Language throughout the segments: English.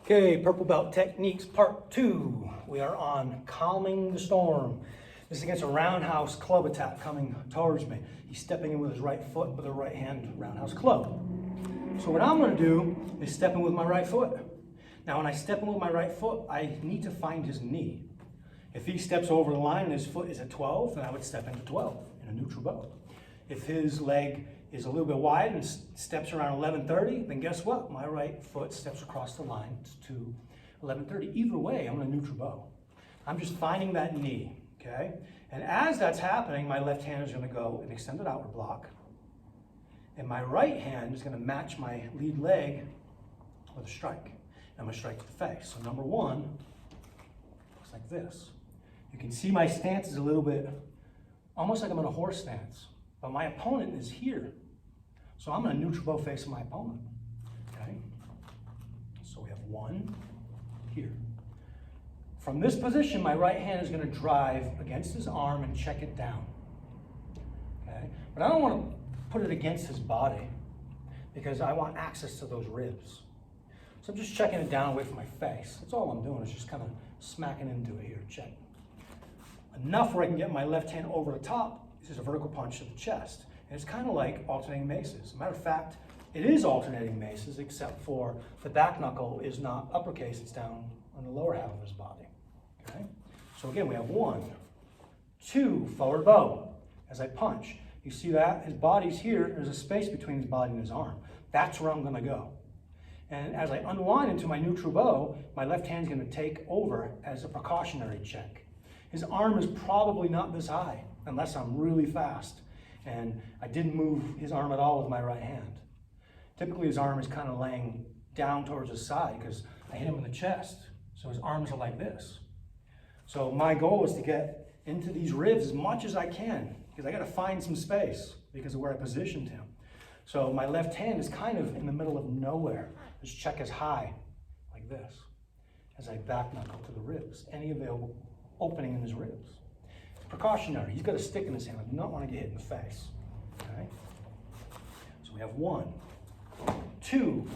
Okay, Purple Belt Techniques Part 2. We are on Calming the Storm. This is against a roundhouse club attack coming towards me. He's stepping in with his right foot with a right hand roundhouse club. So what I'm going to do is step in with my right foot. Now when I step in with my right foot, I need to find his knee. If he steps over the line and his foot is at 12, then I would step into 12 in a neutral bow. If his leg is a little bit wide and steps around 11:30, then guess what? My right foot steps across the line to 11:30. Either way, I'm in a neutral bow. I'm just finding that knee, okay? And as that's happening, my left hand is going to go an extended outward block, and my right hand is going to match my lead leg with a strike. I'm going to strike to the face. So number one looks like this. You can see my stance is a little bit, almost like I'm in a horse stance. But my opponent is here. So I'm in a neutral bow facing my opponent. Okay? So we have one here. From this position, my right hand is going to drive against his arm and check it down. Okay? But I don't want to put it against his body because I want access to those ribs. So I'm just checking it down away from my face. That's all I'm doing, is just kind of smacking into it here, check. Enough where I can get my left hand over the top. This is a vertical punch to the chest. And it's kind of like alternating maces. As a matter of fact, it is alternating maces, except for the back knuckle is not uppercase, it's down on the lower half of his body. Okay? So again, we have 1, 2, forward bow. As I punch, you see that? His body's here, there's a space between his body and his arm. That's where I'm gonna go. And as I unwind into my neutral bow, my left hand's gonna take over as a precautionary check. His arm is probably not this high, unless I'm really fast. And I didn't move his arm at all with my right hand. Typically his arm is kind of laying down towards his side because I hit him in the chest. So his arms are like this. So my goal is to get into these ribs as much as I can because I got to find some space because of where I positioned him. So my left hand is kind of in the middle of nowhere. This check is high, like this, as I back knuckle to the ribs, any available opening in his ribs. Precautionary. He's got a stick in his hand. I do not want to get hit in the face. Okay? So we have 1, 2,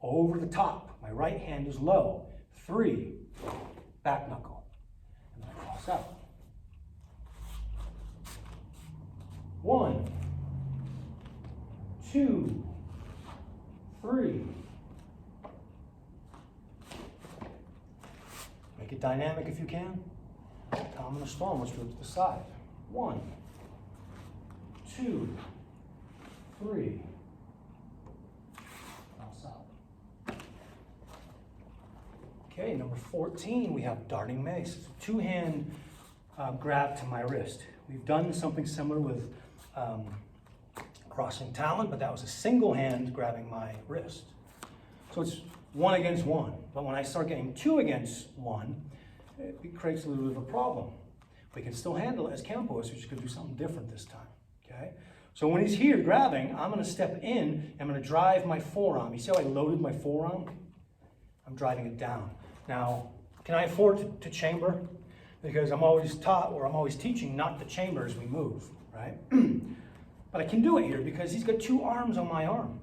over the top. My right hand is low. 3, back knuckle. And then I cross out. 1, 2, 3. Make it dynamic if you can. Calming the storm, let's move to the side. 1, 2, 3. Cross out. Okay, number 14, we have darting mace. It's a 2-hand grab to my wrist. We've done something similar with crossing talon, but that was a single hand grabbing my wrist. So it's 1 against 1. But when I start getting 2 against 1, it creates a little bit of a problem. We can still handle it as Kempoists, we're just going to do something different this time. Okay? So when he's here grabbing, I'm going to step in, I'm going to drive my forearm. You see how I loaded my forearm? I'm driving it down. Now, can I afford to chamber? Because I'm always taught, or I'm always teaching not to chamber as we move, right? But I can do it here because he's got 2 arms on my arm.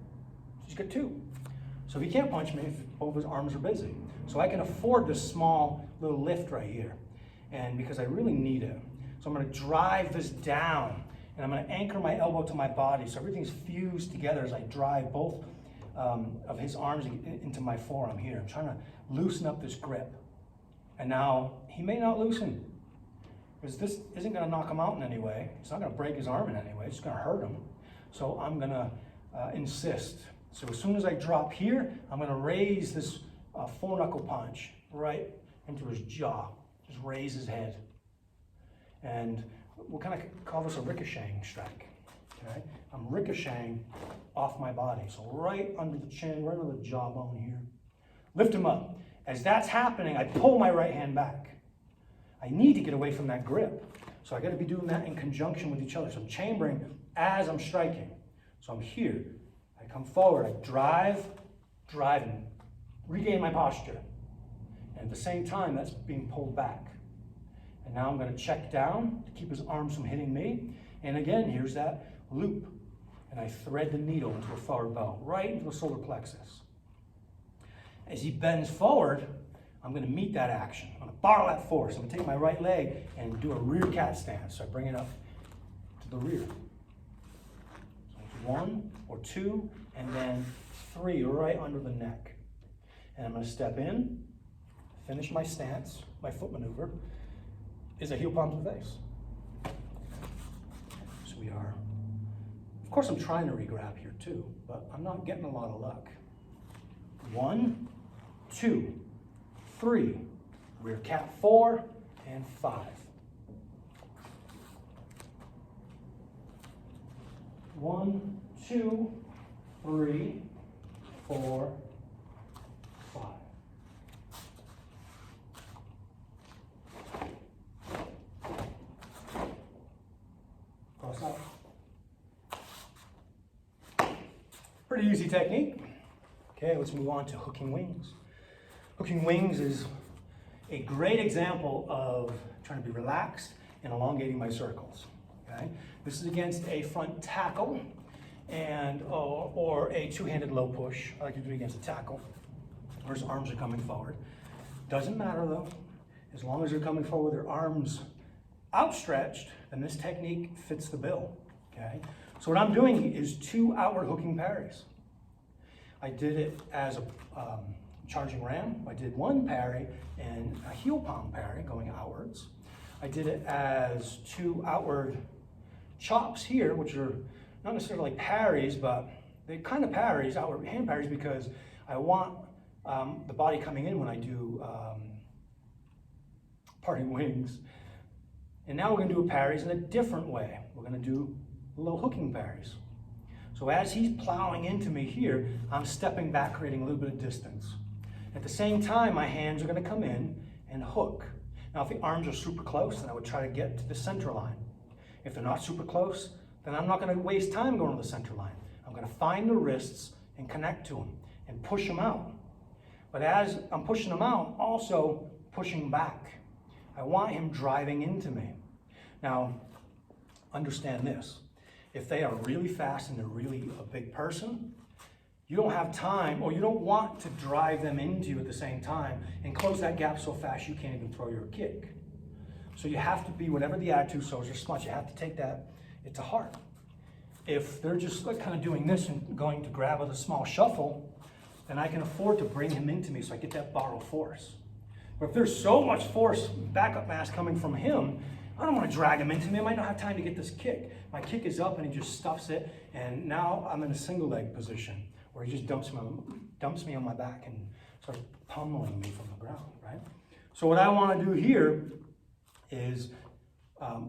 He's got 2. So he can't punch me if both his arms are busy. So I can afford this small little lift right here. And because I really need it. So I'm going to drive this down and I'm going to anchor my elbow to my body so everything's fused together as I drive both of his arms into my forearm here. I'm trying to loosen up this grip. And now he may not loosen because this isn't going to knock him out in any way. It's not going to break his arm in any way. It's going to hurt him. So I'm going to insist. So as soon as I drop here, I'm going to raise this 4-knuckle punch right into his jaw. Just raise his head. And we'll kind of call this a ricocheting strike. Okay? I'm ricocheting off my body. So right under the chin, right under the jawbone here. Lift him up. As that's happening, I pull my right hand back. I need to get away from that grip. So I got to be doing that in conjunction with each other. So I'm chambering as I'm striking. So I'm here. I come forward. I drive, and regain my posture. And at the same time, that's being pulled back. And now I'm going to check down to keep his arms from hitting me. And again, here's that loop. And I thread the needle into a forward bow, right into the solar plexus. As he bends forward, I'm going to meet that action. I'm going to borrow that force. I'm going to take my right leg and do a rear cat stance. So I bring it up to the rear. So it's 1 or 2, and then 3 right under the neck. And I'm going to step in, finish my stance, my foot maneuver, is a heel palm to the face. So we are, of course I'm trying to re-grab here too, but I'm not getting a lot of luck. 1, 2, 3, rear cat 4, and 5. 1, 2, 3, 4, 5. Cross out. Pretty easy technique. Okay, let's move on to hooking wings. Hooking wings is a great example of trying to be relaxed and elongating my circles. Okay, this is against a front tackle and or a two-handed low push. I like to do it against a tackle where his arms are coming forward. Doesn't matter though, as long as they're coming forward with their arms outstretched, then this technique fits the bill. Okay, so what I'm doing is 2 outward hooking parries. I did it as a charging ram. I did 1 parry and a heel palm parry going outwards. I did it as 2 outward chops here, which are not necessarily like parries, but they're kind of parries, outward hand parries, because I want the body coming in when I do parting wings. And now we're going to do parries in a different way. We're going to do low hooking parries. So as he's plowing into me here, I'm stepping back, creating a little bit of distance. At the same time, my hands are going to come in and hook. Now, if the arms are super close, then I would try to get to the center line. If they're not super close, then I'm not going to waste time going to the center line. I'm going to find the wrists and connect to them and push them out. But as I'm pushing them out, also pushing back. I want him driving into me. Now, understand this. If they are really fast and they're really a big person, you don't have time, or you don't want to drive them into you at the same time and close that gap so fast you can't even throw your kick. So you have to be, whatever the attitude shows, or smart, you have to take that to heart. If they're just like kind of doing this and going to grab with a small shuffle, then I can afford to bring him into me so I get that borrowed force. But if there's so much force, backup mass coming from him, I don't want to drag him into me. I might not have time to get this kick. My kick is up and he just stuffs it, and now I'm in a single leg position where he just dumps me on my back and starts pummeling me from the ground, right? So what I want to do here is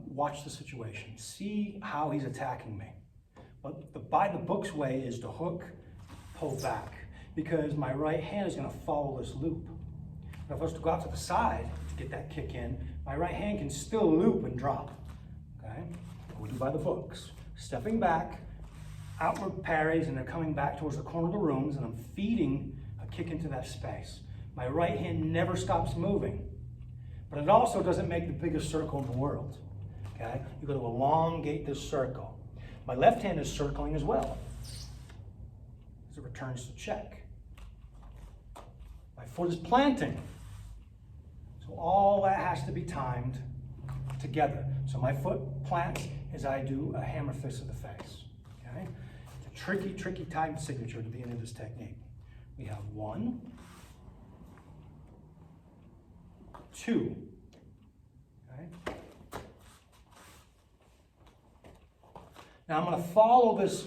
watch the situation, see how he's attacking me. But the by the books way is to hook, pull back, because my right hand is going to follow this loop. If I was to go out to the side to get that kick in, my right hand can still loop and drop. Okay? We do by the books. Stepping back, outward parries, and they're coming back towards the corner of the rooms, and I'm feeding a kick into that space. My right hand never stops moving, but it also doesn't make the biggest circle in the world. Okay? You've got to elongate this circle. My left hand is circling as well as it returns to check. My foot is planting. So all that has to be timed together. So my foot plants as I do a hammer fist to the face. Okay? It's a tricky, tricky timed signature to the end of this technique. We have 1, 2. Okay? Now I'm going to follow this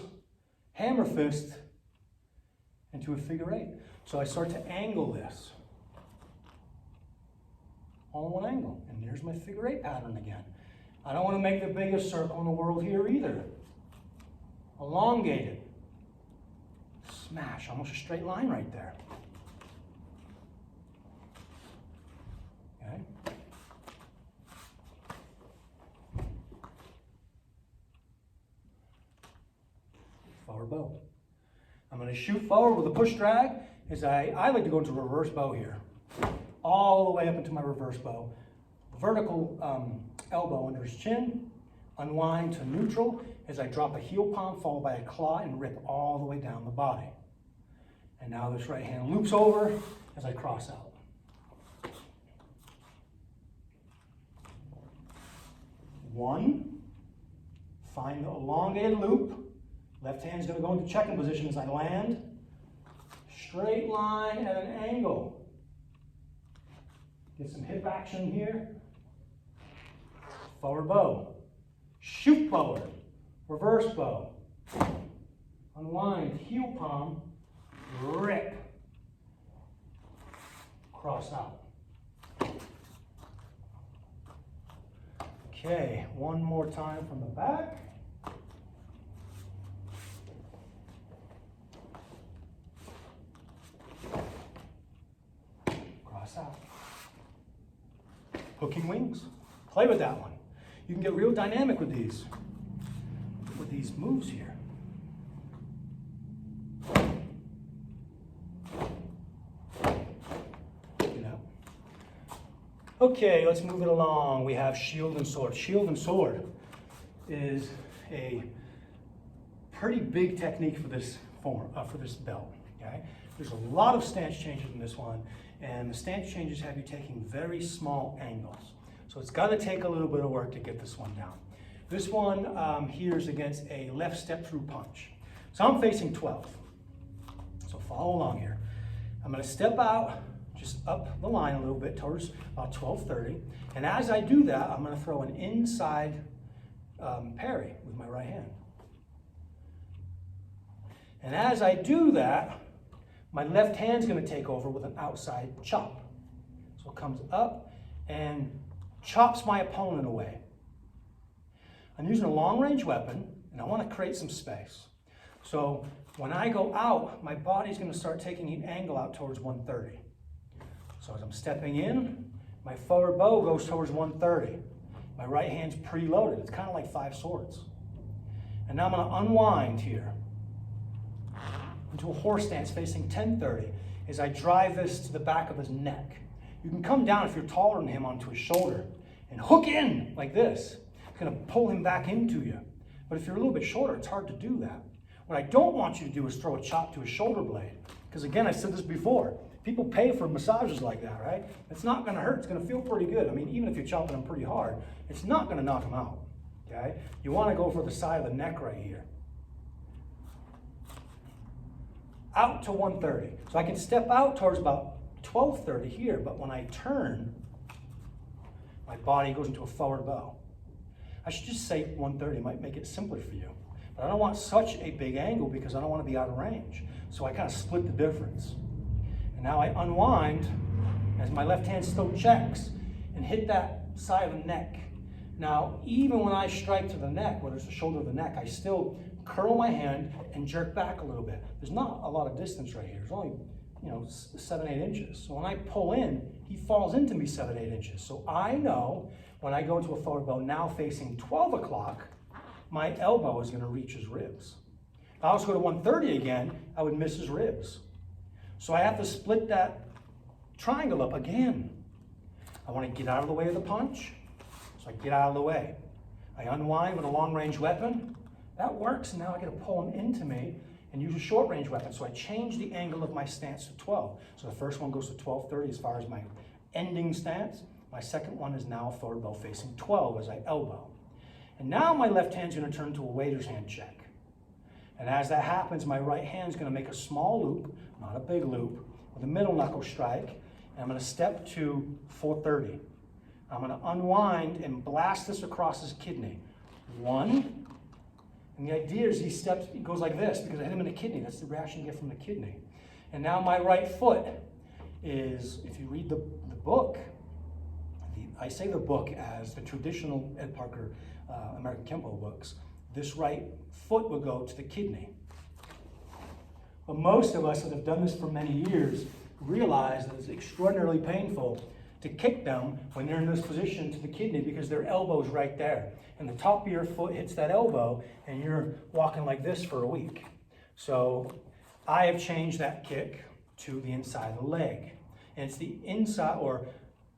hammer fist into a figure 8. So I start to angle this. All in one angle. And there's my figure 8 pattern again. I don't want to make the biggest circle in the world here either. Elongate it. Smash. Almost a straight line right there. Okay. Forward bow. I'm going to shoot forward with a push drag. As I like to go into reverse bow here. All the way up into my reverse bow. Vertical elbow under his chin. Unwind to neutral as I drop a heel palm followed by a claw and rip all the way down the body. And now this right hand loops over as I cross out. One, find the elongated loop. Left hand's gonna go into checking position as I land. Straight line at an angle. Get some hip action here. Forward bow. Shoot forward. Reverse bow. Unwind, heel palm, rip. Cross out. Okay, one more time from the back. Cross out. Hooking wings. Play with that one. You can get real dynamic with these moves here. Okay, let's move it along. We have shield and sword. Shield and sword is a pretty big technique for this form, for this belt. Okay, there's a lot of stance changes in this one, and the stance changes have you taking very small angles. So it's got to take a little bit of work to get this one down. This one here is against a left step through punch. So I'm facing 12. So follow along here. I'm going to step out, just up the line a little bit towards about 12:30. And as I do that, I'm going to throw an inside parry with my right hand. And as I do that, my left hand's going to take over with an outside chop. So it comes up and chops my opponent away. I'm using a long-range weapon, and I want to create some space. So when I go out, my body's going to start taking an angle out towards 130. So as I'm stepping in, my forward bow goes towards 130. My right hand's preloaded. It's kind of like 5 swords. And now I'm going to unwind here into a horse stance facing 1030 as I drive this to the back of his neck. You can come down if you're taller than him onto his shoulder and hook in like this. It's going to pull him back into you. But if you're a little bit shorter, it's hard to do that. What I don't want you to do is throw a chop to his shoulder blade. Because again, I said this before, people pay for massages like that, right? It's not going to hurt. It's going to feel pretty good. I mean, even if you're chopping them pretty hard, it's not going to knock them out, okay? You want to go for the side of the neck right here. Out to 130. So I can step out towards about 1230 here, but when I turn, my body goes into a forward bow. I should just say 130, might make it simpler for you. But I don't want such a big angle because I don't want to be out of range. So I kind of split the difference. And now I unwind as my left hand still checks and hit that side of the neck. Now, even when I strike to the neck, whether it's the shoulder or the neck, I still curl my hand and jerk back a little bit. There's not a lot of distance right here. There's only, 7-8 inches. So when I pull in, he falls into me 7-8 inches. So I know when I go into a forward bow now facing 12 o'clock, my elbow is going to reach his ribs. If I was to go to 130 again, I would miss his ribs. So I have to split that triangle up again. I want to get out of the way of the punch, so I get out of the way. I unwind with a long-range weapon. That works, and now I get to pull him into me and use a short-range weapon. So I change the angle of my stance to 12. So the first one goes to 1230 as far as my ending stance. My second one is now forward bow facing 12 as I elbow. And now my left hand's going to turn to a waiter's hand check. And as that happens, my right hand's going to make a small loop, not a big loop, with a middle knuckle strike. And I'm going to step to 430. I'm going to unwind and blast this across his kidney. 1. And the idea is he goes like this because I hit him in the kidney. That's the reaction you get from the kidney. And now my right foot is, if you read the book, I say the book as the traditional Ed Parker American Kempo books, this right foot will go to the kidney. But most of us that have done this for many years realize that it's extraordinarily painful to kick them when they're in this position to the kidney because their elbow's right there. And the top of your foot hits that elbow and you're walking like this for a week. So I have changed that kick to the inside of the leg. And it's the inside, or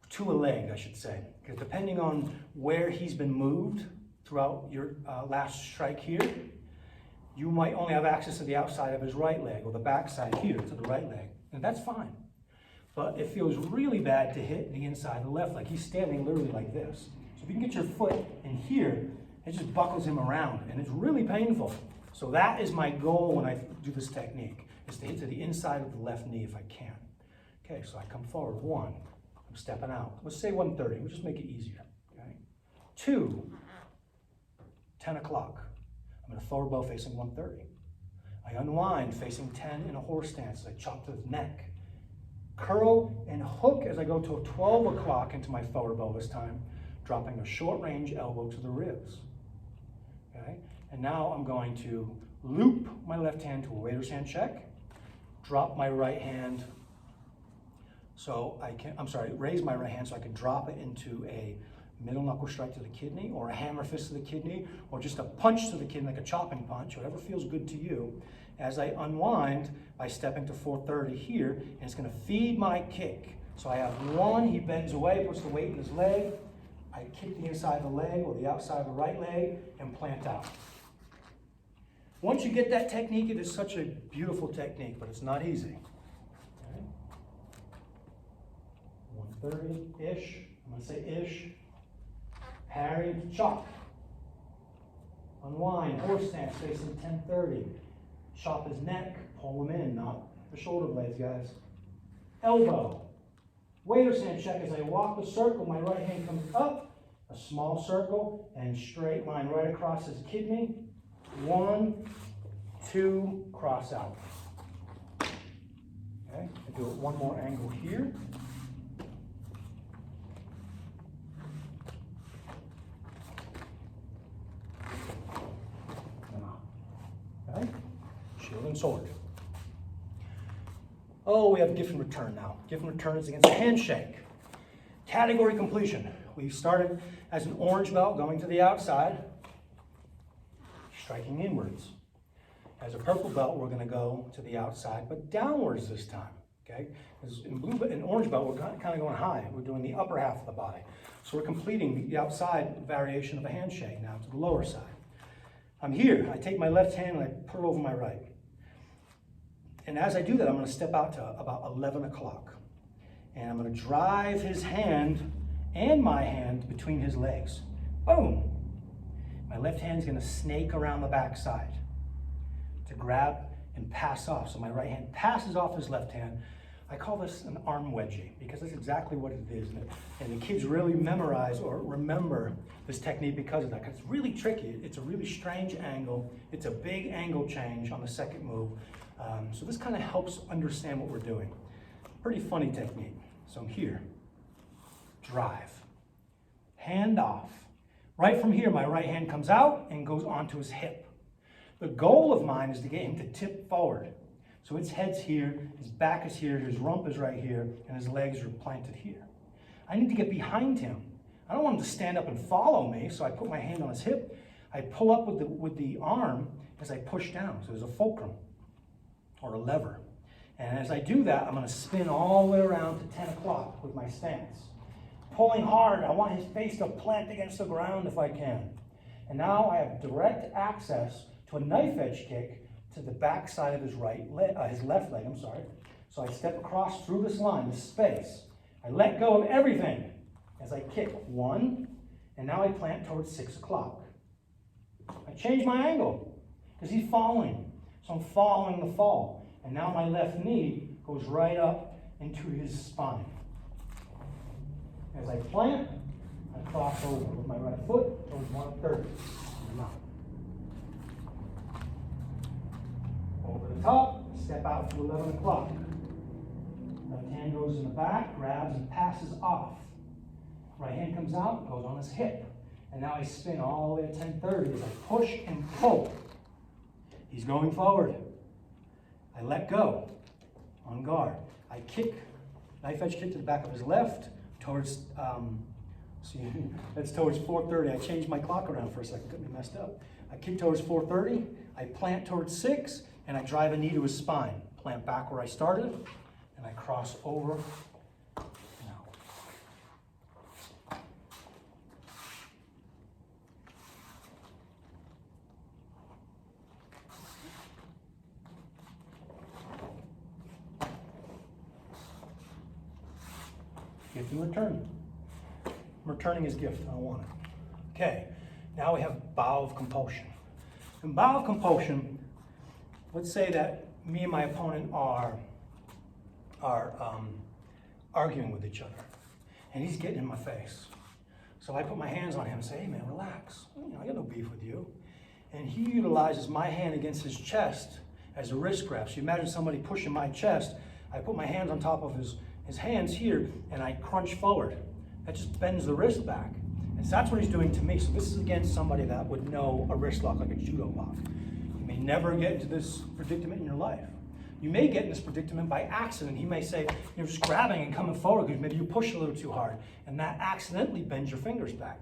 to a leg, I should say. Because depending on where he's been moved throughout your last strike here, you might only have access to the outside of his right leg or the back side here to the right leg, and that's fine. But it feels really bad to hit the inside of the left leg. He's standing literally like this. So if you can get your foot in here, it just buckles him around, and it's really painful. So that is my goal when I do this technique, is to hit to the inside of the left knee if I can. Okay, so I come forward, 1, I'm stepping out. Let's say 130, we'll just make it easier, okay? 2, 10 o'clock. I'm in a forward bow facing 130. I unwind facing 10 in a horse stance. I chop to the neck. Curl and hook as I go to a 12 o'clock into my forward bow this time, dropping a short range elbow to the ribs. Okay? And now I'm going to loop my left hand to a waiter's hand check, drop my right hand so I can, raise my right hand so I can drop it into a middle knuckle strike to the kidney, or a hammer fist to the kidney, or just a punch to the kidney, like a chopping punch, whatever feels good to you, as I unwind by stepping to 430 here, and it's gonna feed my kick. So I have 1, he bends away, puts the weight in his leg, I kick the inside of the leg or the outside of the right leg and plant out. Once you get that technique, it is such a beautiful technique, but it's not easy. Okay. 130-ish, I'm gonna say ish. Parry, chop. Unwind, horse stance, facing 1030. Chop his neck, pull him in, not the shoulder blades, guys. Elbow. Waiter's hand check as I walk the circle, my right hand comes up, a small circle, and straight line right across his kidney. 1, 2, cross out. Okay, I do it one more angle here. Okay, shield and sword. Oh, we have gift and return now. Gift and return is against a handshake. Category completion. We started as an orange belt going to the outside, striking inwards. As a purple belt, we're going to go to the outside, but downwards this time. Okay? In orange belt, we're kind of going high. We're doing the upper half of the body. So we're completing the outside variation of a handshake now to the lower side. I'm here. I take my left hand and I put it over my right. And as I do that, I'm going to step out to about 11 o'clock. And I'm going to drive his hand and my hand between his legs. Boom! My left hand's going to snake around the back side to grab and pass off. So my right hand passes off his left hand. I call this an arm wedgie because that's exactly what it is. And the kids really memorize or remember this technique because of that. Because it's really tricky. It's a really strange angle. It's a big angle change on the second move. So this kind of helps understand what we're doing. Pretty funny technique. So I'm here. Drive. Hand off. Right from here, my right hand comes out and goes onto his hip. The goal of mine is to get him to tip forward. So his head's here, his back is here, his rump is right here, and his legs are planted here. I need to get behind him. I don't want him to stand up and follow me, so I put my hand on his hip. I pull up with the arm as I push down. So there's a fulcrum or a lever. And as I do that, I'm going to spin all the way around to 10 o'clock with my stance. Pulling hard, I want his face to plant against the ground if I can. And now I have direct access to a knife edge kick to the back side of his his left leg, So I step across through this line, this space. I let go of everything as I kick. 1, and now I plant towards 6 o'clock. I change my angle because he's falling. So I'm following the fall. And now my left knee goes right up into his spine. As I plant, I cross over with my right foot towards 130. Over the top, step out to 11 o'clock. Left hand goes in the back, grabs and passes off. Right hand comes out, goes on his hip. And now I spin all the way to 10:30 as I push and pull. He's going forward. I let go, on guard. I kick, knife edge kick to the back of his left, towards, that's towards 4:30. I changed my clock around for a second, got me messed up. I kick towards 4:30, I plant towards 6, and I drive a knee to his spine. Plant back where I started, and I cross over. Now. Gift in return. I'm returning his gift. I don't want it. Okay, now we have bow of compulsion. In bow of compulsion, let's say that me and my opponent are arguing with each other, and he's getting in my face. So I put my hands on him and say, hey man, relax. I got no beef with you. And he utilizes my hand against his chest as a wrist grab. So you imagine somebody pushing my chest. I put my hands on top of his hands here, and I crunch forward. That just bends the wrist back. And so that's what he's doing to me. So this is against somebody that would know a wrist lock, like a judo lock. You may never get into this predicament in your life. You may get in this predicament by accident. He may say, you're just grabbing and coming forward because maybe you push a little too hard, and that accidentally bends your fingers back.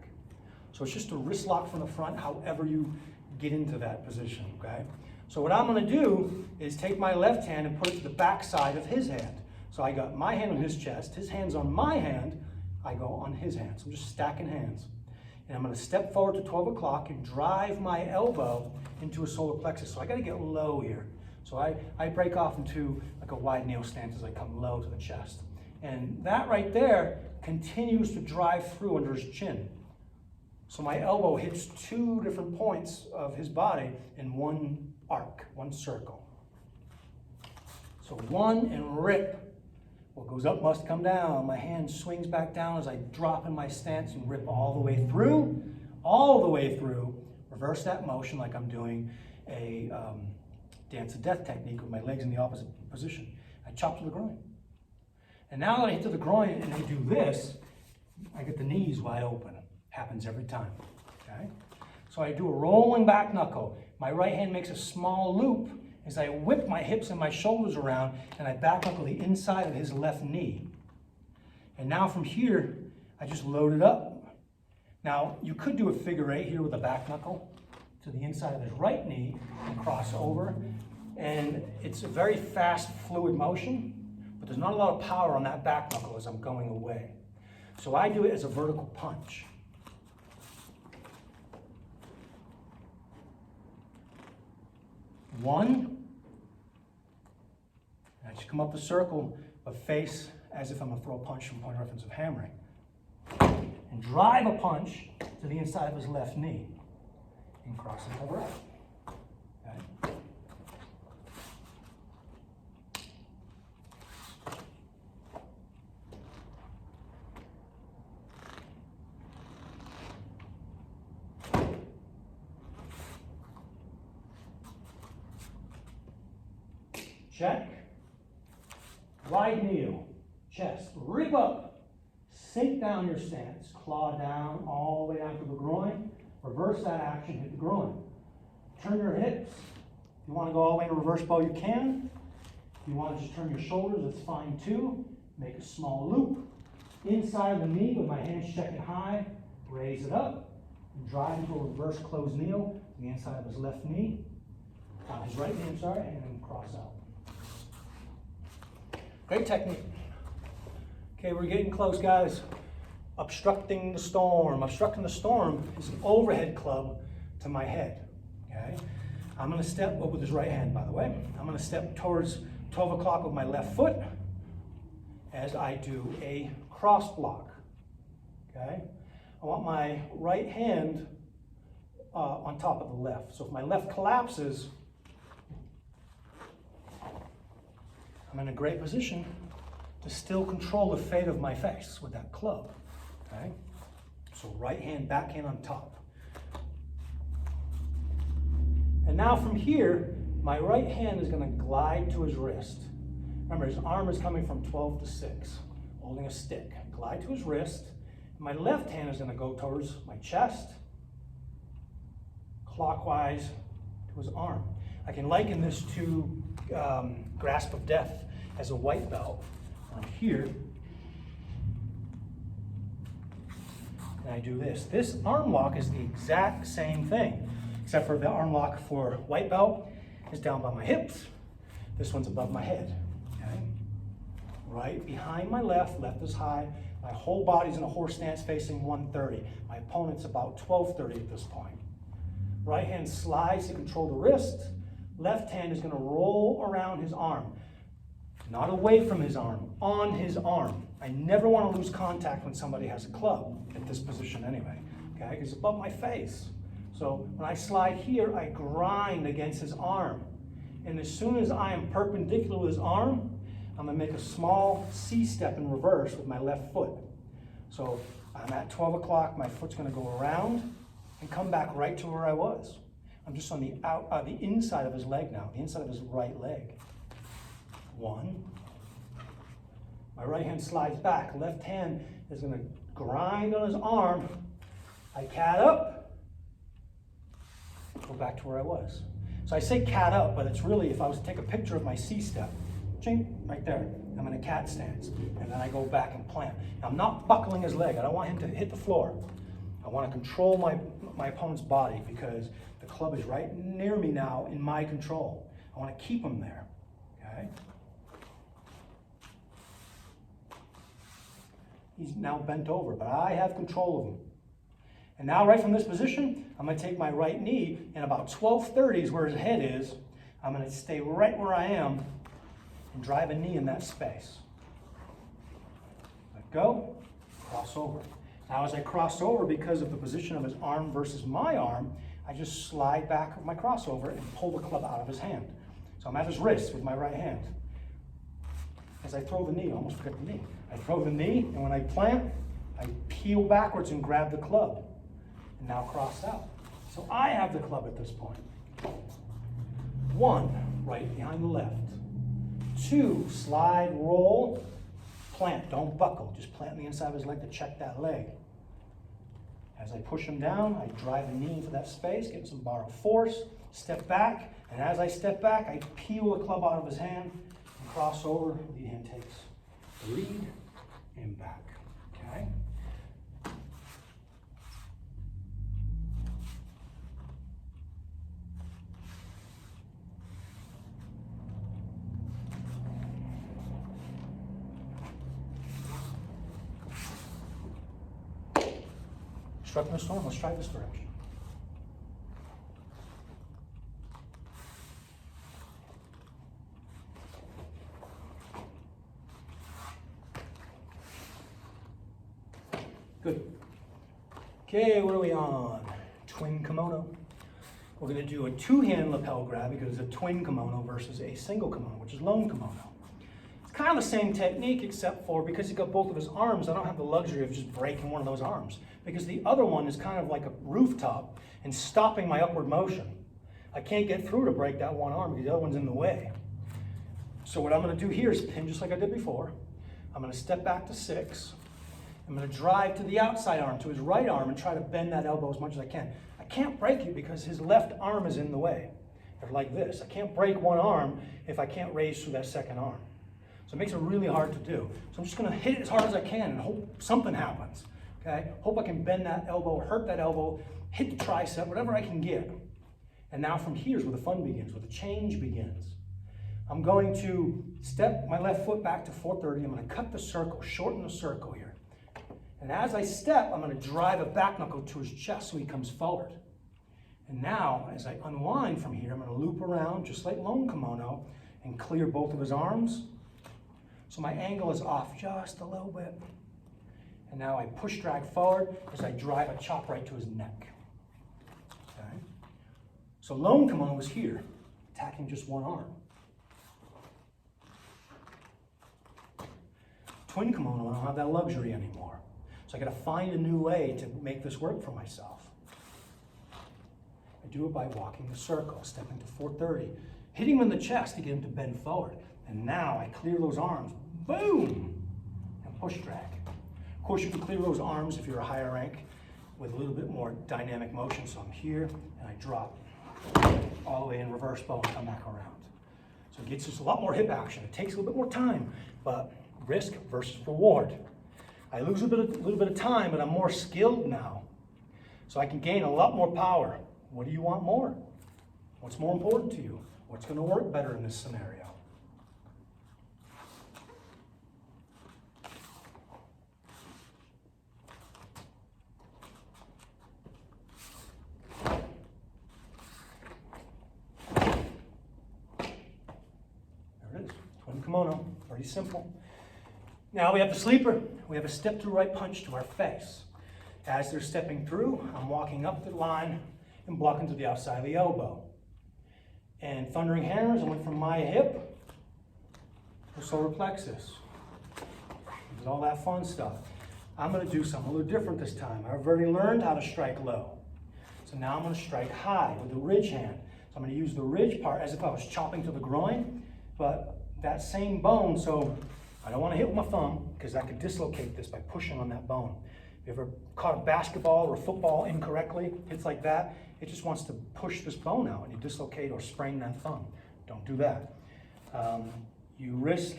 So it's just a wrist lock from the front, however you get into that position, okay? So what I'm gonna do is take my left hand and put it to the back side of his hand. So I got my hand on his chest, his hand's on my hand, I go on his hand. So I'm just stacking hands. And I'm gonna step forward to 12 o'clock and drive my elbow into a solar plexus. So I gotta get low here. So I break off into like a wide kneel stance as I come low to the chest. And that right there continues to drive through under his chin. So my elbow hits two different points of his body in one arc, one circle. So one and rip. What goes up must come down. My hand swings back down as I drop in my stance and rip all the way through, reverse that motion like I'm doing a dance of death technique with my legs in the opposite position. I chop to the groin. And now that I hit to the groin and I do this, I get the knees wide open. Happens every time, okay? So I do a rolling back knuckle. My right hand makes a small loop as I whip my hips and my shoulders around, and I back knuckle the inside of his left knee. And now from here, I just load it up. Now, you could do a figure eight here with a back knuckle to the inside of his right knee and cross over. And it's a very fast, fluid motion, but there's not a lot of power on that back knuckle as I'm going away. So I do it as a vertical punch. One, I just come up the circle, but face as if I'm gonna throw a punch from point of reference of hammering. And drive a punch to the inside of his left knee. And cross it over. Okay. Check. Wide kneel. Chest. Rip up. Sink down your stance. Claw down all the way down to the groin. Reverse that action. Hit the groin. Turn your hips. If you want to go all the way in a reverse bow, you can. If you want to just turn your shoulders, that's fine too. Make a small loop. Inside of the knee with my hands checking high. Raise it up. And drive into a reverse closed kneel to the inside of his left knee. His right knee, I'm sorry, and then cross out. Great technique. Okay, we're getting close, guys. Obstructing the storm. Obstructing the storm is an overhead club to my head. Okay, I'm going to step with his right hand, by the way. I'm going to step towards 12 o'clock with my left foot as I do a cross block. Okay, I want my right hand on top of the left. So if my left collapses, I'm in a great position to still control the fate of my face with that club, okay? So right hand, back hand on top. And now from here, my right hand is gonna glide to his wrist. Remember, his arm is coming from 12 to 6, holding a stick. Glide to his wrist. My left hand is gonna go towards my chest, clockwise to his arm. I can liken this to grasp of death as a white belt. I'm here, and I do this. This arm lock is the exact same thing, except for the arm lock for white belt is down by my hips. This one's above my head, okay? Right behind my left, left is high. My whole body's in a horse stance facing 130. My opponent's about 1230 at this point. Right hand slides to control the wrist. Left hand is going to roll around his arm. Not away from his arm, on his arm. I never want to lose contact when somebody has a club, at this position anyway, okay? Because it's above my face. So when I slide here, I grind against his arm. And as soon as I am perpendicular with his arm, I'm gonna make a small C-step in reverse with my left foot. So I'm at 12 o'clock, my foot's gonna go around and come back right to where I was. I'm just on the inside of his leg now, the inside of his right leg. 1. My right hand slides back. Left hand is going to grind on his arm. I cat up, go back to where I was. So I say cat up, but it's really, if I was to take a picture of my C-step, ching, right there, I'm in a cat stance. And then I go back and plant. Now, I'm not buckling his leg. I don't want him to hit the floor. I want to control my opponent's body because the club is right near me now in my control. I want to keep him there, okay? He's now bent over, but I have control of him. And now right from this position, I'm going to take my right knee, and about 12:30 is where his head is. I'm going to stay right where I am and drive a knee in that space. Let go, cross over. Now as I cross over, because of the position of his arm versus my arm, I just slide back with my crossover and pull the club out of his hand. So I'm at his wrist with my right hand. As I throw the knee, I almost forget the knee. I throw the knee, and when I plant, I peel backwards and grab the club. And now cross out. So I have the club at this point. 1, right behind the left. 2, slide, roll, plant. Don't buckle. Just plant on the inside of his leg to check that leg. As I push him down, I drive the knee into that space, get some borrowed force, step back, and as I step back, I peel the club out of his hand and cross over. The hand takes the lead and back. Okay? Struck the storm, let's try this direction. Good. Okay, what are we on? Twin kimono. We're going to do a 2-hand lapel grab because it's a twin kimono versus a single kimono, which is lone kimono. It's kind of the same technique, except for because he's got both of his arms, I don't have the luxury of just breaking one of those arms, because the other one is kind of like a rooftop and stopping my upward motion. I can't get through to break that one arm because the other one's in the way. So what I'm going to do here is pin just like I did before. I'm going to step back to 6. I'm going to drive to the outside arm, to his right arm, and try to bend that elbow as much as I can. I can't break it because his left arm is in the way. Or like this. I can't break one arm if I can't raise through that second arm. So it makes it really hard to do. So I'm just going to hit it as hard as I can and hope something happens. Okay? Hope I can bend that elbow, hurt that elbow, hit the tricep, whatever I can get. And now from here is where the fun begins, where the change begins. I'm going to step my left foot back to 430. I'm going to cut the circle, shorten the circle here. And as I step, I'm going to drive a back knuckle to his chest so he comes forward. And now, as I unwind from here, I'm going to loop around, just like lone kimono, and clear both of his arms. So my angle is off just a little bit. And now I push drag forward as I drive a chop right to his neck. Okay? So lone kimono was here, attacking just one arm. Twin kimono, I don't have that luxury anymore. So I got to find a new way to make this work for myself. I do it by walking the circle, stepping to 430, hitting him in the chest to get him to bend forward. And now I clear those arms, boom, and push drag. Of course, you can clear those arms if you're a higher rank with a little bit more dynamic motion. So I'm here, and I drop all the way in reverse bow and come back around. So it gets us a lot more hip action. It takes a little bit more time, but risk versus reward. I lose a little bit of time, but I'm more skilled now. So I can gain a lot more power. What do you want more? What's more important to you? What's going to work better in this scenario? There it is, twin kimono. Pretty simple. Now we have the sleeper. We have a step through right punch to our face. As they're stepping through, I'm walking up the line and blocking to the outside of the elbow. And thundering hammers, I went from my hip to solar plexus. Did all that fun stuff. I'm going to do something a little different this time. I've already learned how to strike low. So now I'm going to strike high with the ridge hand. So I'm going to use the ridge part as if I was chopping to the groin, but that same bone, so I don't want to hit with my thumb because I could dislocate this by pushing on that bone. If you ever caught a basketball or a football incorrectly, hits like that, it just wants to push this bone out and you dislocate or sprain that thumb. Don't do that. You risk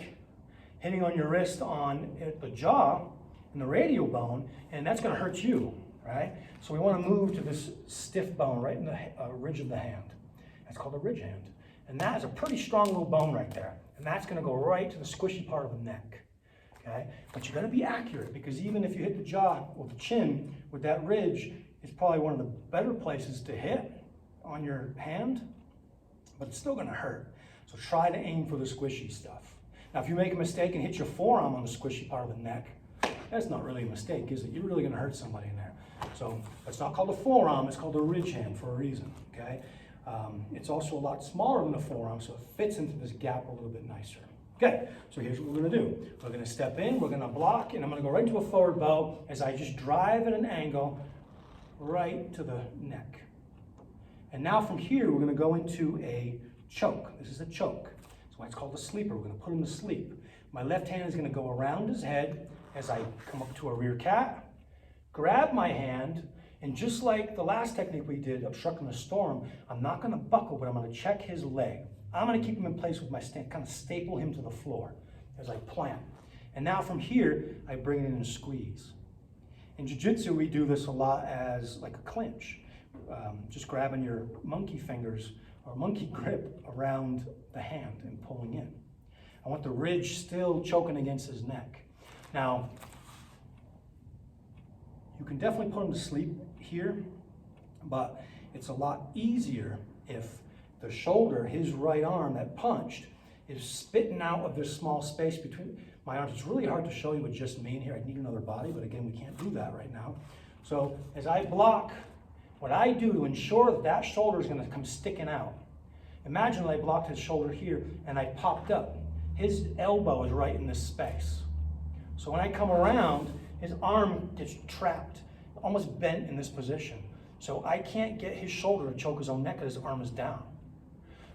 hitting on your wrist on the jaw and the radial bone, and that's going to hurt you, right? So we want to move to this stiff bone right in the ridge of the hand. That's called a ridge hand. And that is a pretty strong little bone right there. And that's going to go right to the squishy part of the neck. Okay? But you're going to be accurate, because even if you hit the jaw or the chin with that ridge, it's probably one of the better places to hit on your hand, but it's still going to hurt. So try to aim for the squishy stuff. Now, if you make a mistake and hit your forearm on the squishy part of the neck, that's not really a mistake, is it? You're really going to hurt somebody in there. So it's not called a forearm, it's called a ridge hand for a reason, okay? It's also a lot smaller than the forearm, so it fits into this gap a little bit nicer. Okay, so here's what we're going to do. We're going to step in, we're going to block, and I'm going to go right into a forward bow as I just drive at an angle right to the neck. And now from here, we're going to go into a choke. This is a choke. That's why it's called a sleeper. We're going to put him to sleep. My left hand is going to go around his head as I come up to a rear cat, grab my hand, and just like the last technique we did, obstructing the storm, I'm not going to buckle, but I'm going to check his leg. I'm going to keep him in place with my stand, kind of staple him to the floor as I plant. And now from here, I bring it in and squeeze. In jiu-jitsu, we do this a lot as like a clinch, just grabbing your monkey fingers or monkey grip around the hand and pulling in. I want the ridge still choking against his neck. Now, you can definitely put him to sleep here, but it's a lot easier if the shoulder, his right arm that punched, is spitting out of this small space between my arms. It's really hard to show you with just me in here. I need another body, but again, we can't do that right now. So as I block, what I do to ensure that that shoulder is going to come sticking out, imagine that I blocked his shoulder here and I popped up. His elbow is right in this space. So when I come around, his arm gets trapped, almost bent in this position. So I can't get his shoulder to choke his own neck because his arm is down.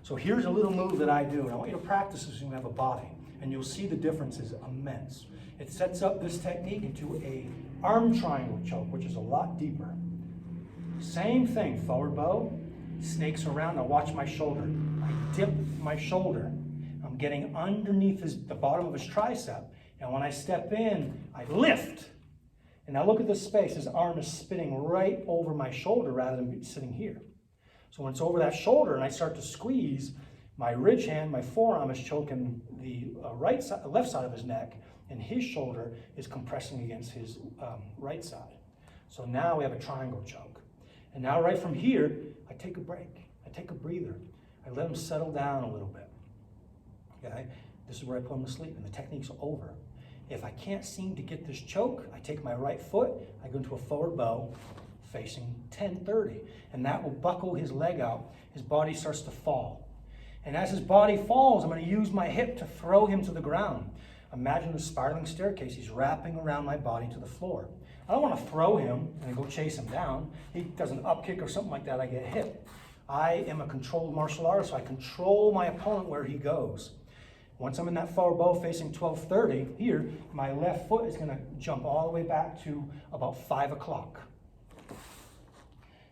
So here's a little move that I do, and I want you to practice this when you have a body, and you'll see the difference is immense. It sets up this technique into a arm triangle choke, which is a lot deeper. Same thing, forward bow, snakes around. Now watch my shoulder. I dip my shoulder. I'm getting underneath the bottom of his tricep, and when I step in, I lift. And now look at this space. His arm is spinning right over my shoulder rather than sitting here. So when it's over that shoulder and I start to squeeze, my ridge hand, my forearm is choking the left side of his neck, and his shoulder is compressing against his right side. So now we have a triangle choke. And now right from here, I take a break. I take a breather. I let him settle down a little bit. Okay? This is where I put him to sleep, and the technique's over. If I can't seem to get this choke, I take my right foot, I go into a forward bow, facing 1030, and that will buckle his leg out. His body starts to fall. And as his body falls, I'm going to use my hip to throw him to the ground. Imagine a spiraling staircase. He's wrapping around my body to the floor. I don't want to throw him and go chase him down. He does an up kick or something like that, I get hit. I am a controlled martial artist, so I control my opponent where he goes. Once I'm in that forward bow facing 1230, here, my left foot is going to jump all the way back to about 5 o'clock.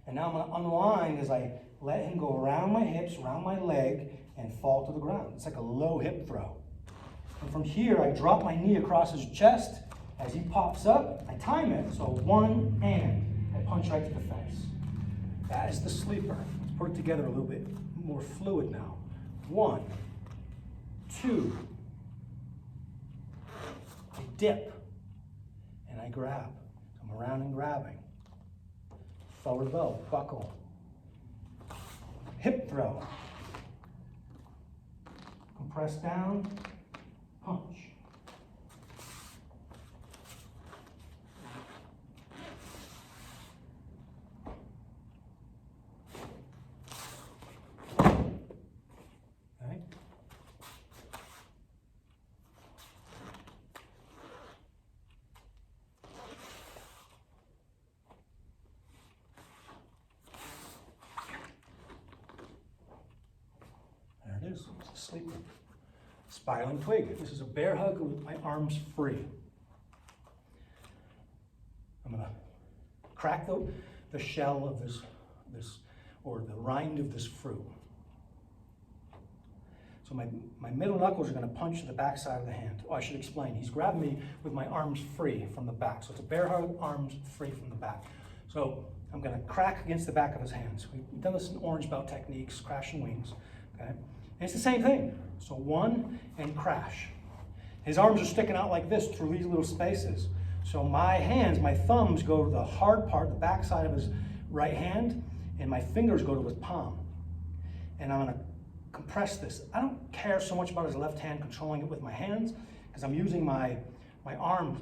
And now I'm going to unwind as I let him go around my hips, around my leg, and fall to the ground. It's like a low hip throw. And from here, I drop my knee across his chest. As he pops up, I time it. So one and I punch right to the face. That is the sleeper. Let's put it together a little bit more fluid now. 1, 2. I dip and I grab. I'm around and grabbing. Forward bow, buckle. Hip throw. Compress down, punch. sleeper. Spiraling twig. This is a bear hug with my arms free. I'm gonna crack the shell of this, or the rind of this fruit. So my middle knuckles are gonna punch the back side of the hand. Oh, I should explain. He's grabbing me with my arms free from the back. So it's a bear hug, arms free from the back. So I'm gonna crack against the back of his hands. We've done this in orange belt techniques, crash and wings, okay? And it's the same thing. So one and crash. His arms are sticking out like this through these little spaces. So my hands, my thumbs go to the hard part, the back side of his right hand, and my fingers go to his palm. And I'm gonna compress this. I don't care so much about his left hand controlling it with my hands, because I'm using my arm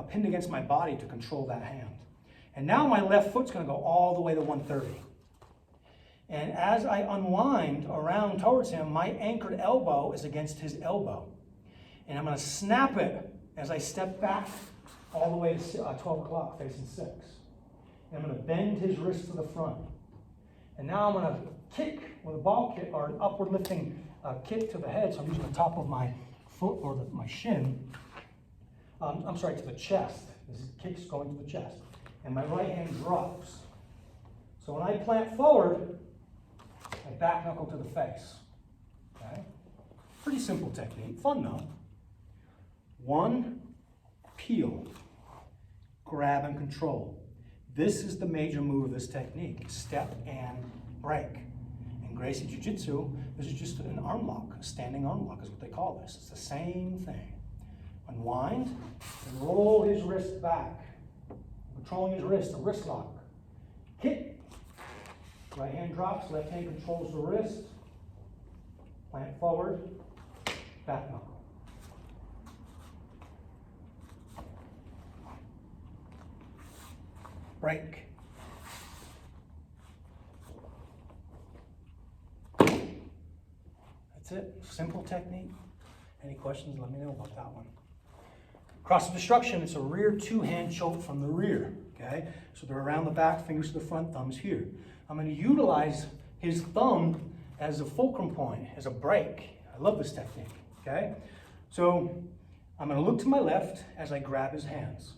pinned against my body to control that hand. And now my left foot's gonna go all the way to 130. And as I unwind around towards him, my anchored elbow is against his elbow. And I'm gonna snap it as I step back all the way to 12 o'clock, facing 6. And I'm gonna bend his wrist to the front. And now I'm gonna kick with a ball kick, or an upward lifting kick to the head. So I'm using the top of my foot, or my shin. I'm sorry, to the chest. This kick's going to the chest. And my right hand drops. So when I plant forward, I back knuckle to the face. Okay? Pretty simple technique. Fun though. One, peel. Grab and control. This is the major move of this technique. Step and break. In Gracie Jiu-Jitsu, this is just an arm lock. A standing arm lock is what they call this. It's the same thing. Unwind and roll his wrist back. Controlling his wrist, a wrist lock. Kick. Right hand drops, left hand controls the wrist. Plant forward, back knuckle. Break. That's it. Simple technique. Any questions, let me know about that one. Cross of destruction, it's a rear two-hand choke from the rear, okay? So they're around the back, fingers to the front, thumbs here. I'm gonna utilize his thumb as a fulcrum point, as a break. I love this technique, okay? So I'm gonna look to my left as I grab his hands.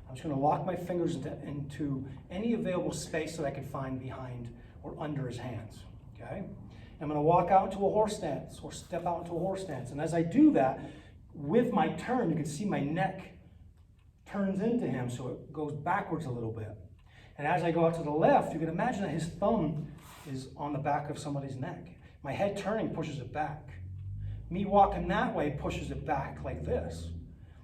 I'm just gonna lock my fingers into any available space that I can find behind or under his hands, okay? I'm gonna walk out into a horse stance, or step out into a horse stance. And as I do that, with my turn, you can see my neck turns into him, so it goes backwards a little bit. And as I go out to the left, you can imagine that his thumb is on the back of somebody's neck. My head turning pushes it back. Me walking that way pushes it back like this.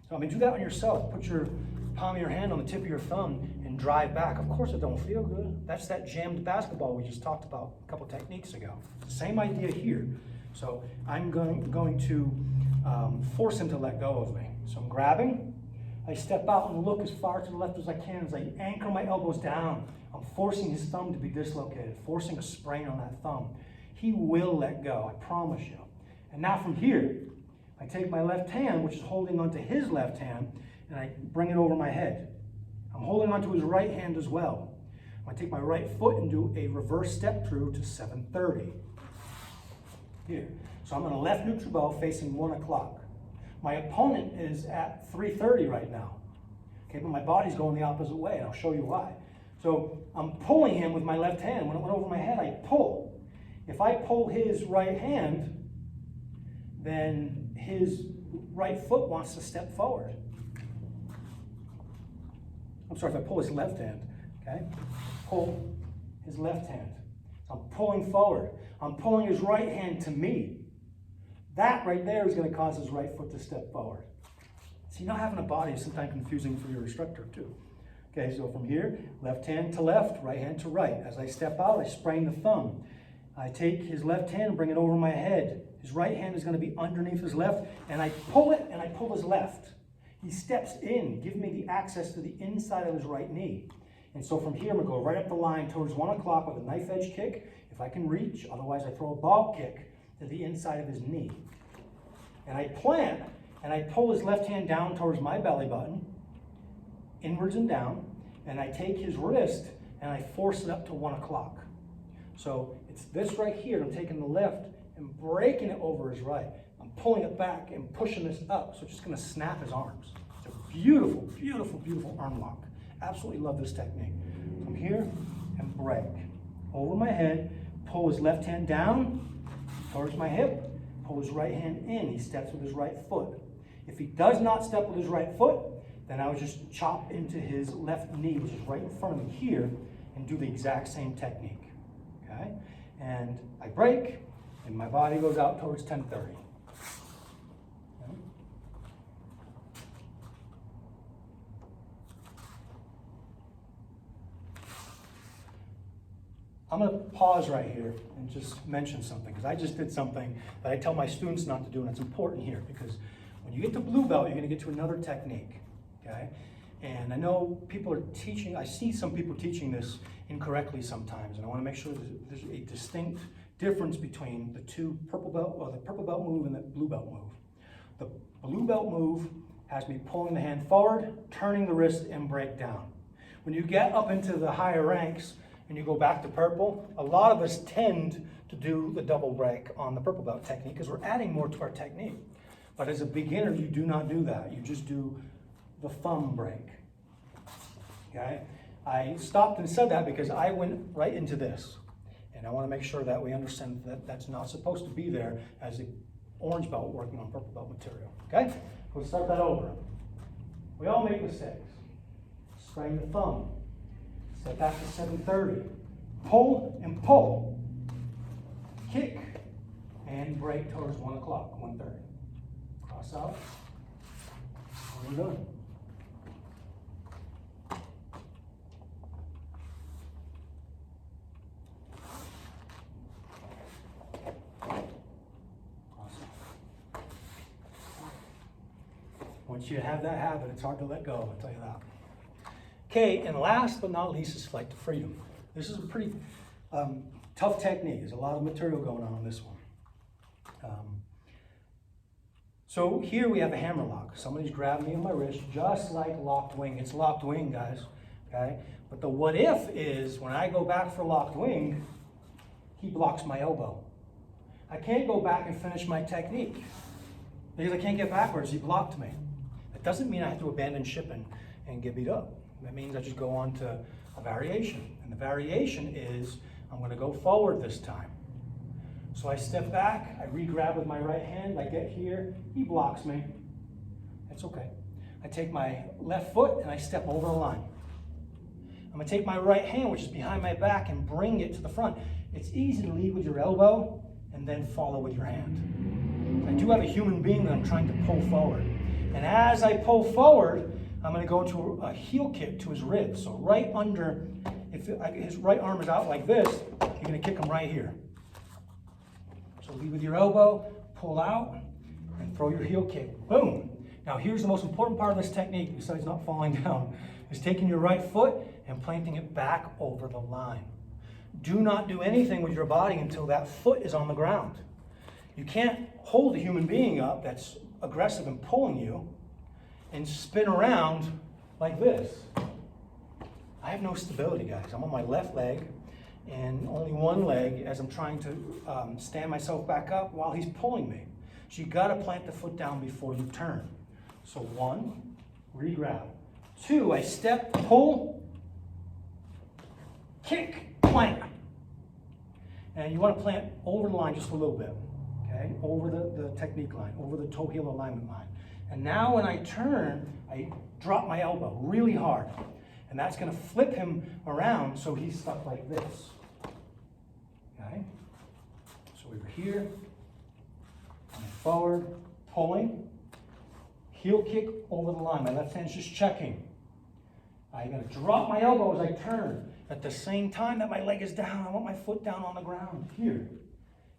So I mean, do that on yourself. Put your palm of your hand on the tip of your thumb and drive back. Of course it don't feel good. That's that jammed basketball we just talked about a couple techniques ago. It's the same idea here. So I'm going to force him to let go of me. So I'm grabbing. I step out and look as far to the left as I can as I anchor my elbows down. I'm forcing his thumb to be dislocated, forcing a sprain on that thumb. He will let go, I promise you. And now from here, I take my left hand, which is holding onto his left hand, and I bring it over my head. I'm holding onto his right hand as well. I take my right foot and do a reverse step through to 730. Here. So I'm in a left neutral bow facing 1 o'clock. My opponent is at 330 right now. Okay, but my body's going the opposite way, and I'll show you why. So I'm pulling him with my left hand. When it went over my head, I pull. If I pull his right hand, then his right foot wants to step forward. I'm sorry, if I pull his left hand, okay? Pull his left hand. I'm pulling forward. I'm pulling his right hand to me. That right there is going to cause his right foot to step forward. See, not having a body is sometimes confusing for your instructor too. Okay, so from here, left hand to left, right hand to right. As I step out, I sprain the thumb. I take his left hand and bring it over my head. His right hand is going to be underneath his left, and I pull it, and I pull his left. He steps in, give me the access to the inside of his right knee. And so from here, I'm going to go right up the line towards 1 o'clock with a knife edge kick, if I can reach. Otherwise, I throw a ball kick to the inside of his knee. And I plant, and I pull his left hand down towards my belly button, inwards and down, and I take his wrist, and I force it up to 1 o'clock. So it's this right here. I'm taking the left, and breaking it over his right. I'm pulling it back and pushing this up, so it's just gonna snap his arms. It's a beautiful, beautiful, beautiful arm lock. Absolutely love this technique. From here and break. Over my head, pull his left hand down towards my hip, pull his right hand in. He steps with his right foot. If he does not step with his right foot, then I would just chop into his left knee, which is right in front of me here, and do the exact same technique. Okay? And I break, and my body goes out towards 10:30. Okay? I'm going to pause right here and just mention something, because I just did something that I tell my students not to do, and it's important here, because when you get to blue belt, you're going to get to another technique. Okay? And I know people are teaching, I see some people teaching this incorrectly sometimes, and I want to make sure that there's a distinct difference between the two purple belt, or the purple belt move and the blue belt move. The blue belt move has me pulling the hand forward, turning the wrist, and break down. When you get up into the higher ranks and you go back to purple, a lot of us tend to do the double break on the purple belt technique because we're adding more to our technique. But as a beginner, you do not do that. You just do the thumb break. Okay? I stopped and said that because I went right into this. And I want to make sure that we understand that that's not supposed to be there as an orange belt working on purple belt material. Okay? We'll start that over. We all make mistakes. Spraying the thumb. Step back to 7:30. Pull and pull. Kick and break towards 1 o'clock, 1:30. Cross out. And we're done. Once you have that habit, it's hard to let go, I'll tell you that. Okay, and last but not least is flight to freedom. This is a pretty tough technique. There's a lot of material going on this one. So here we have a hammer lock. Somebody's grabbed me on my wrist, just like locked wing. It's locked wing, guys, okay? But the what if is when I go back for locked wing, he blocks my elbow. I can't go back and finish my technique because I can't get backwards. He blocked me. That doesn't mean I have to abandon ship and get beat up. That means I just go on to a variation. And the variation is I'm going to go forward this time. So I step back, I re-grab with my right hand, I get here, he blocks me. That's okay. I take my left foot and I step over the line. I'm going to take my right hand, which is behind my back, and bring it to the front. It's easy to lead with your elbow and then follow with your hand. I do have a human being that I'm trying to pull forward. And as I pull forward, I'm going to go into a heel kick to his ribs. So right under, if his right arm is out like this, you're going to kick him right here. So lead with your elbow, pull out, and throw your heel kick. Boom. Now here's the most important part of this technique, besides not falling down, is taking your right foot and planting it back over the line. Do not do anything with your body until that foot is on the ground. You can't hold a human being up that's aggressive and pulling you and spin around like this. I have no stability, guys. I'm on my left leg and only one leg as I'm trying to stand myself back up while he's pulling me. So you got to plant the foot down before you turn. So 1, re-grab. 2, I step, pull, kick, plant. And you want to plant over the line just a little bit, okay? Over the technique line, over the toe heel alignment line. And now when I turn, I drop my elbow really hard. And that's going to flip him around so he's stuck like this. Okay? So we were here, and forward, pulling, heel kick over the line. My left hand's just checking. I'm going to drop my elbow as I turn. At the same time that my leg is down, I want my foot down on the ground here.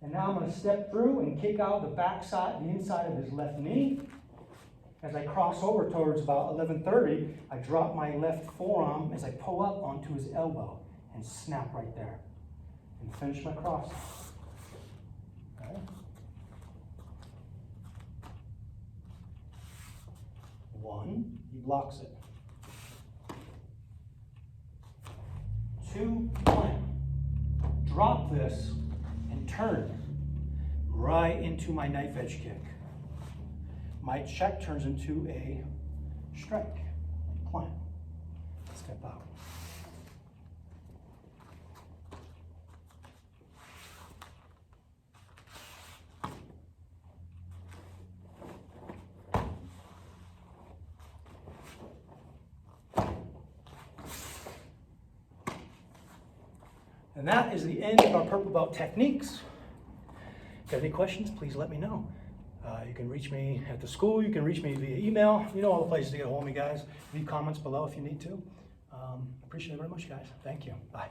And now I'm going to step through and kick out the back side, the inside of his left knee. As I cross over towards about 11:30, I drop my left forearm as I pull up onto his elbow and snap right there. And finish my cross. Okay. 1, he blocks it. 2, plant. Drop this and turn. right into my knife edge kick. My check turns into a strike, climb, step out. And that is the end of our purple belt techniques. If you have any questions, please let me know. You can reach me at the school. You can reach me via email. You know all the places to get a hold of me, guys. Leave comments below if you need to. Appreciate it very much, guys. Thank you. Bye.